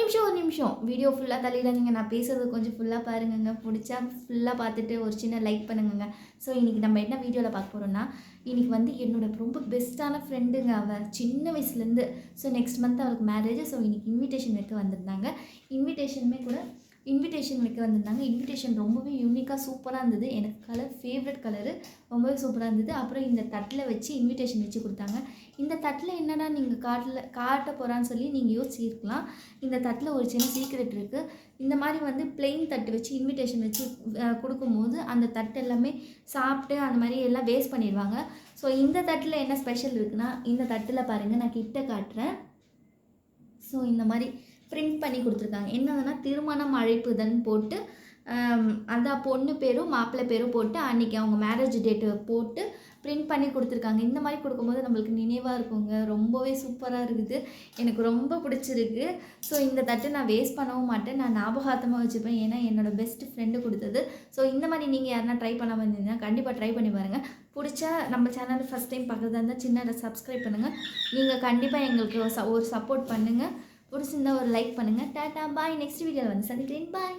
நிமிஷம் வீடியோ ஃபுல்லாக தள்ளிடாதீங்க. நான் பேசுகிறது கொஞ்சம் ஃபுல்லாக பாருங்கங்க. பிடிச்சா ஃபுல்லாக பார்த்துட்டு ஒரு சின்ன லைக் பண்ணுங்கங்க. ஸோ இன்றைக்கி நம்ம என்ன வீடியோவில் பார்க்க போகிறோம்னா, இன்றைக்கி வந்து என்னோடய ரொம்ப பெஸ்ட்டான ஃப்ரெண்டுங்க அவள் சின்ன வயசுலேருந்து. ஸோ நெக்ஸ்ட் மந்த் அவளுக்கு மேரேஜ். ஸோ இன்றைக்கி இன்விடேஷன் வைக்க வந்திருந்தாங்க. இன்விடேஷன் வைக்க வந்திருந்தாங்க. இன்விடேஷன் ரொம்பவே யூனிக்காக சூப்பராக இருந்தது. எனக்கு ஃபேவரட் கலரு ரொம்பவே சூப்பராக இருந்தது. அப்புறம் இந்த தட்டில் வச்சு இன்விடேஷன் வச்சு கொடுத்தாங்க. இந்த தட்டில் என்னடா நீங்கள் காட்ட போகிறான்னு சொல்லி நீங்கள் யோசிச்சிருக்கலாம். இந்த தட்டில் ஒரு சின்ன சீக்ரெட் இருக்குது. இந்த மாதிரி வந்து பிளெயின் தட்டு வச்சு இன்விடேஷன் வச்சு கொடுக்கும்போது அந்த தட்டு எல்லாமே சாப்பிட்டு அந்த மாதிரி எல்லாம் வேஸ்ட் பண்ணிடுவாங்க. ஸோ இந்த தட்டில் என்ன ஸ்பெஷல் இருக்குன்னா, இந்த தட்டில் பாருங்கள், நான் கிட்ட காட்டுறேன். ஸோ இந்த மாதிரி பிரிண்ட் பண்ணி கொடுத்துருக்காங்க. என்னதுன்னா திருமணம் அழைப்புதன் போட்டு அந்த பொண்ணு பேரும் மாப்பிள்ளை பேரும் போட்டு அன்றைக்கி அவங்க மேரேஜ் டேட்டு போட்டு பிரிண்ட் பண்ணி கொடுத்துருக்காங்க. இந்த மாதிரி கொடுக்கும்போது நம்மளுக்கு நினைவாக இருக்குங்க. ரொம்பவே சூப்பராக இருக்குது. எனக்கு ரொம்ப பிடிச்சிருக்கு. ஸோ இந்த தட்டு நான் வேஸ்ட் பண்ணவும் மாட்டேன். நான் ஞாபகார்த்தமாக வச்சுப்பேன். ஏன்னா என்னோடய பெஸ்ட் ஃப்ரெண்டு கொடுத்தது. ஸோ இந்த மாதிரி நீங்கள் யாருனா ட்ரை பண்ணாமல் இருந்தீங்கன்னா கண்டிப்பாக ட்ரை பண்ணி பாருங்கள். பிடிச்சா நம்ம சேனல் ஃபஸ்ட் டைம் பார்க்குறதா இருந்தால் சின்னதாக சப்ஸ்கிரைப் பண்ணுங்கள். நீங்கள் கண்டிப்பாக எங்களுக்கு ஒரு சப்போர்ட் பண்ணுங்கள். பிடிச்சிருந்தா ஒரு லைக் பண்ணுங்கள். டாட்டா பாய். நெக்ஸ்ட் வீடியோவில் வந்து சந்திக்கிறேன். பாய்.